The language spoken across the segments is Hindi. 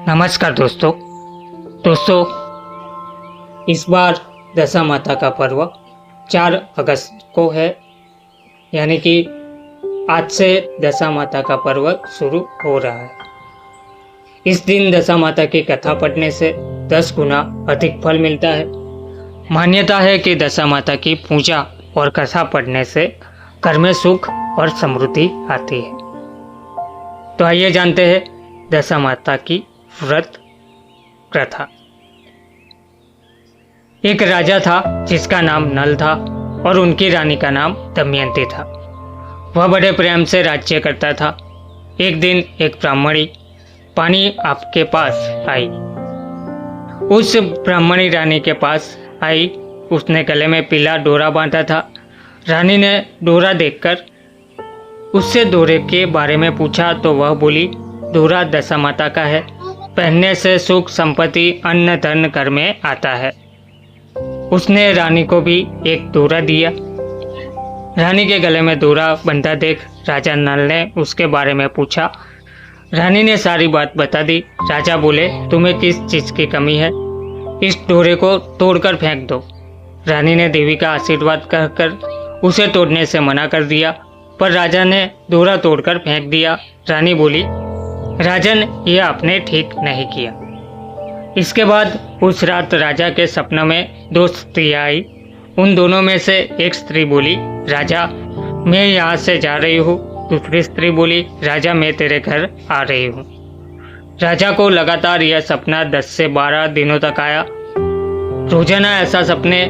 नमस्कार दोस्तों इस बार दशा माता का पर्व 4 अगस्त को है, यानी कि आज से दशा माता का पर्व शुरू हो रहा है। इस दिन दशा माता की कथा पढ़ने से 10 गुना अधिक फल मिलता है। मान्यता है कि दशा माता की पूजा और कथा पढ़ने से घर में सुख और समृद्धि आती है। तो आइए जानते हैं दशा माता की व्रत कथा। एक राजा था जिसका नाम नल था और उनकी रानी का नाम दमयंती था। वह बड़े प्रेम से राज्य करता था। एक दिन एक ब्राह्मणी पानी आपके पास आई। उस ब्राह्मणी रानी के पास आई। उसने गले में पीला डोरा बांधा था। रानी ने डोरा देखकर उससे डोरे के बारे में पूछा तो वह बोली, डोरा दशा माता का है, पहनने से सुख संपत्ति अन्न धन घर में आता है। उसने रानी को भी एक डोरा दिया। रानी के गले में डोरा बंधा देख राजा नल ने उसके बारे में पूछा। रानी ने सारी बात बता दी। राजा बोले, तुम्हें किस चीज की कमी है, इस डोरे को तोड़कर फेंक दो। रानी ने देवी का आशीर्वाद कहकर उसे तोड़ने से मना कर दिया, पर राजा ने डोरा तोड़कर फेंक दिया। रानी बोली, राजन, यह आपने ठीक नहीं किया। इसके बाद उस रात राजा के सपने में 2 स्त्रियां आई। उन दोनों में से एक स्त्री बोली, राजा, मैं यहाँ से जा रही हूँ। दूसरी स्त्री बोली, राजा, मैं तेरे घर आ रही हूँ। राजा को लगातार यह सपना 10 से 12 दिनों तक आया। रोजाना ऐसा सपने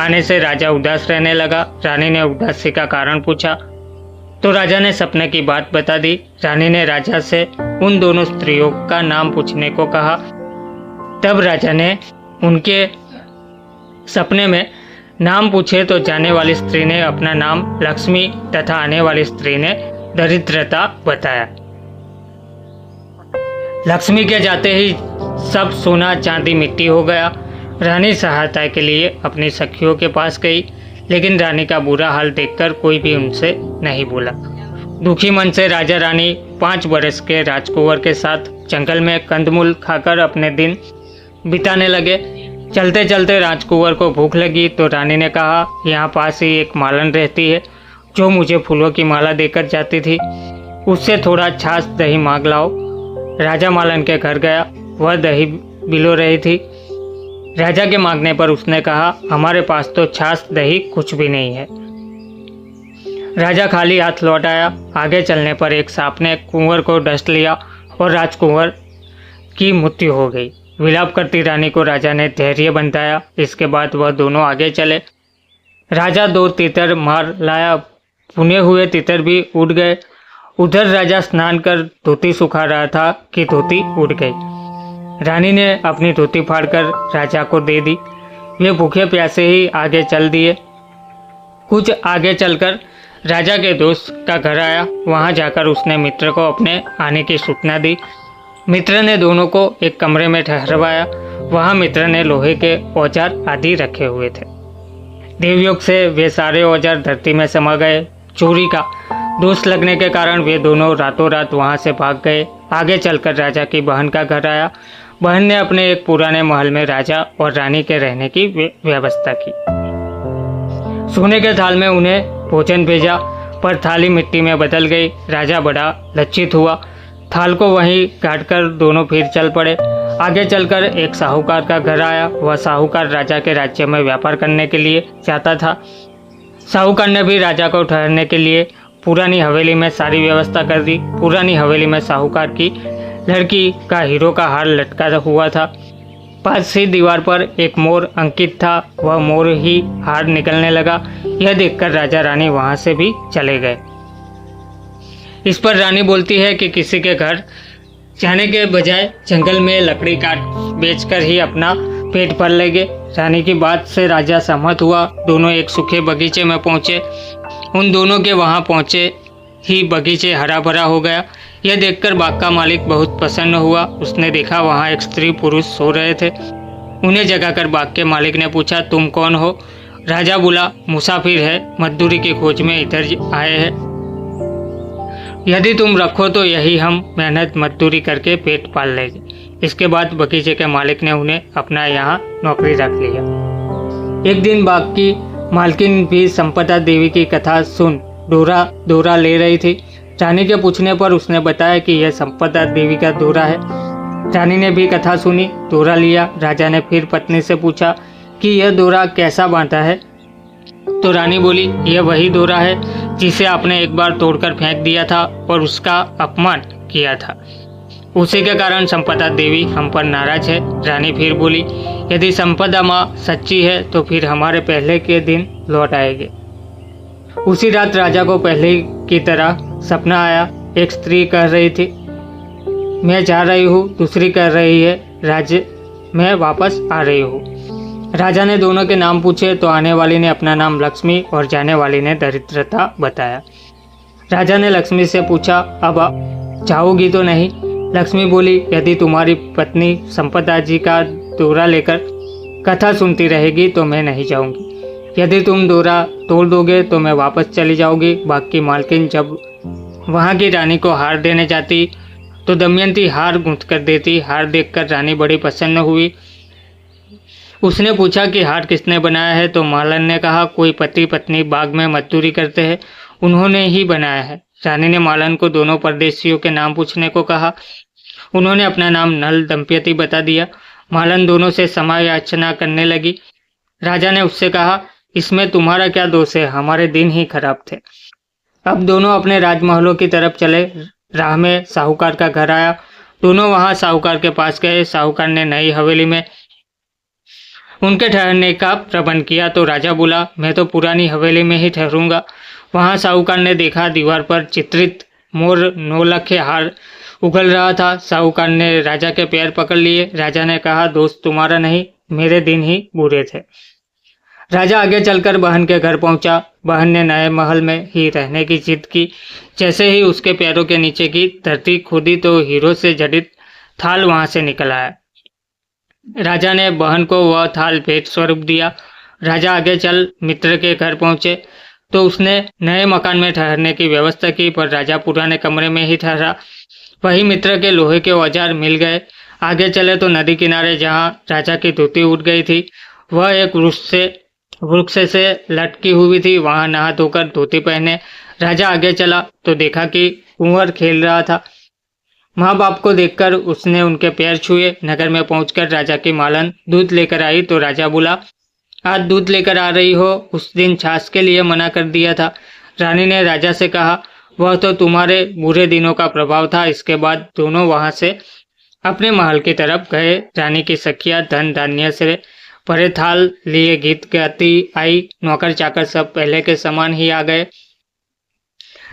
आने से राजा उदास रहने लगा। रानी ने उदासी का कारण पूछा तो राजा ने सपने की बात बता दी। रानी ने राजा से उन दोनों स्त्रियों का नाम पूछने को कहा। तब राजा ने उनके सपने में नाम पूछे तो जाने वाली स्त्री ने अपना नाम लक्ष्मी तथा आने वाली स्त्री ने दरिद्रता बताया। लक्ष्मी के जाते ही सब सोना चांदी मिट्टी हो गया। रानी सहायता के लिए अपनी सखियों के पास गई, लेकिन रानी का बुरा हाल देखकर कोई भी उनसे नहीं बोला। दुखी मन से राजा रानी 5 बरस के राजकुंवर के साथ जंगल में कंदमूल खाकर अपने दिन बिताने लगे। चलते चलते राजकुंवर को भूख लगी तो रानी ने कहा, यहाँ पास ही एक मालन रहती है जो मुझे फूलों की माला देकर जाती थी, उससे थोड़ा छाछ दही मांग लाओ। राजा मालन के घर गया। वह दही बिलो रही थी। राजा के मांगने पर उसने कहा, हमारे पास तो छाछ दही कुछ भी नहीं है। राजा खाली हाथ लौट आया। आगे चलने पर एक सांप ने कुंवर को डस लिया और राजकुंवर की मृत्यु हो गई। विलाप करती रानी को राजा ने धैर्य बंधाया। इसके बाद वह दोनों आगे चले। राजा 2 तीतर मार लाया। भुने हुए तीतर भी उड़ गए। उधर राजा स्नान कर धोती सुखा रहा था कि धोती उड़ गई। रानी ने अपनी धोती फाड़कर राजा को दे दी। वे भूखे प्यासे ही आगे चल दिए। कुछ आगे चलकर राजा के दोस्त का घर आया। वहां जाकर उसने मित्र को अपने आने की सूचना दी। मित्र ने दोनों को एक कमरे में ठहरवाया। वहां मित्र ने लोहे के औजार आदि रखे हुए थे। देवयोग से वे सारे औजार धरती में समा गए। चोरी का दोष लगने के कारण वे दोनों रातों रात वहां से भाग गए। आगे चलकर राजा की बहन का घर आया। बहन ने अपने एक पुराने महल में राजा और रानी के रहने की व्यवस्था की। सोने के थाल में उन्हें भोजन भेजा, पर थाली मिट्टी में बदल गई। राजा बड़ा लज्जित हुआ। थाल को वहीं काटकर दोनों फिर चल पड़े। आगे चलकर एक साहूकार का घर आया। वह साहूकार राजा के राज्य में व्यापार करने के लिए जाता था। साहूकार ने भी राजा को ठहरने के लिए पुरानी हवेली में सारी व्यवस्था कर दी। पुरानी हवेली में साहूकार की लड़की का हीरो का हार लटका हुआ था। पास ही दीवार पर एक मोर अंकित था। वह मोर ही हार निकलने लगा। यह देखकर राजा रानी वहां से भी चले गए। इस पर रानी बोलती है कि किसी के घर जाने के बजाय जंगल में लकड़ी काट बेचकर ही अपना पेट भर लेंगे। रानी की बात से राजा सहमत हुआ। दोनों एक सूखे बगीचे में पहुंचे। उन दोनों के वहां पहुंचे ही बगीचे हरा भरा हो गया। यह देखकर बाग का मालिक बहुत प्रसन्न हुआ। उसने देखा वहां एक स्त्री पुरुष सो रहे थे। उन्हें जगाकर बाग के मालिक ने पूछा, तुम कौन हो? राजा बोला, मुसाफिर है, मजदूरी की खोज में इधर आए हैं। यदि तुम रखो तो यही हम मेहनत मजदूरी करके पेट पाल लेंगे। इसके बाद बगीचे के मालिक ने उन्हें अपना यहाँ नौकरी रख लिया। एक दिन बाग की मालकिन भी संपदा देवी की कथा सुन दोरा ले रही थी। रानी के पूछने पर उसने बताया कि यह संपदा देवी का दोरा है। रानी ने भी कथा सुनी, दोरा लिया। राजा ने फिर पत्नी से पूछा कि यह दोरा कैसा बांधा है, तो रानी बोली, यह वही दोरा है जिसे आपने एक बार तोड़कर फेंक दिया था और उसका अपमान किया था। उसी के कारण संपदा देवी हम पर नाराज है। रानी फिर बोली, यदि संपदा माँ सच्ची है तो फिर हमारे पहले के दिन लौट आएंगे। उसी रात राजा को पहले की तरह सपना आया। एक स्त्री कह रही थी, मैं जा रही हूँ, दूसरी कह रही है, राज्य मैं वापस आ रही हूँ। राजा ने दोनों के नाम पूछे तो आने वाली ने अपना नाम लक्ष्मी और जाने वाली ने दरिद्रता बताया। राजा ने लक्ष्मी से पूछा, अब जाओगी तो नहीं? लक्ष्मी बोली, यदि तुम्हारी पत्नी संपदा जी का दोरा लेकर कथा सुनती रहेगी तो मैं नहीं जाऊंगी। यदि तुम दोरा तोड़ दोगे तो मैं वापस चली जाऊंगी। बाकी मालकिन जब वहां की रानी को हार देने जाती तो दमयंती हार गूंथ कर देती। हार देखकर रानी बड़ी प्रसन्न हुई। उसने पूछा कि हार किसने बनाया है, तो मालन ने कहा, कोई पति पत्नी बाग में मजदूरी करते हैं, उन्होंने ही बनाया है। रानी ने मालन को दोनों परदेशियों के नाम पूछने को कहा। उन्होंने अपना नाम नल दंपति बता दिया। मालन दोनों से क्षमा याचना करने लगी। राजा ने उससे कहा, इसमें तुम्हारा क्या दोष है, हमारे दिन ही खराब थे। अब दोनों अपने राजमहलों की तरफ चले। राह में साहूकार का घर आया। दोनों वहां साहूकार के पास गए। साहूकार ने नई हवेली में उनके ठहरने का प्रबंध किया तो राजा बोला, मैं तो पुरानी हवेली में ही ठहरूंगा। वहां साहूकार ने देखा दीवार पर चित्रित मोर नौलखे हार उगल रहा था। साहूकार ने राजा के पैर पकड़ लिए। राजा ने कहा, दोस्त तुम्हारा नहीं, मेरे दिन ही बुरे थे। राजा आगे चलकर बहन के घर पहुंचा। बहन ने नए महल में ही रहने की जिद की। जैसे ही उसके पैरों के नीचे की धरती खोदी तो हीरो से जड़ित थाल वहां से निकल आया। राजा ने बहन को वह थाल भेंट स्वरूप दिया। राजा आगे चल मित्र के घर पहुंचे तो उसने नए मकान में ठहरने की व्यवस्था की, पर राजा पुराने कमरे में ही ठहरा। वही मित्र के लोहे के औजार मिल गए। आगे चले तो नदी किनारे जहां राजा की धोती उठ गई थी, वह एक वृक्ष से लटकी हुई थी। वहां नहा धोकर धोती पहने राजा आगे चला तो देखा कि कुंवर खेल रहा था। माँ बाप को देखकर उसने उनके पैर छुए। नगर में पहुंचकर राजा की मालन दूध लेकर आई तो राजा बोला, आज दूध लेकर आ रही हो, उस दिन छाछ के लिए मना कर दिया था। रानी ने राजा से कहा, वह तो तुम्हारे बुरे दिनों का प्रभाव था। इसके बाद दोनों वहां से अपने महल की तरफ गए। रानी की सखियां धन धान्य से भरे थाल लिए गीत गाती आई। नौकर चाकर सब पहले के समान ही आ गए।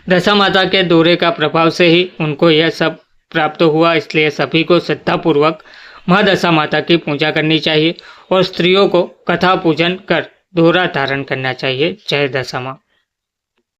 दशा माता के दौरे का प्रभाव से ही उनको यह सब प्राप्त हुआ, इसलिए सभी को श्रद्धापूर्वक माँ दशा माता की पूजा करनी चाहिए और स्त्रियों को कथा पूजन कर दोहरा धारण करना चाहिए। जय दशा माँ।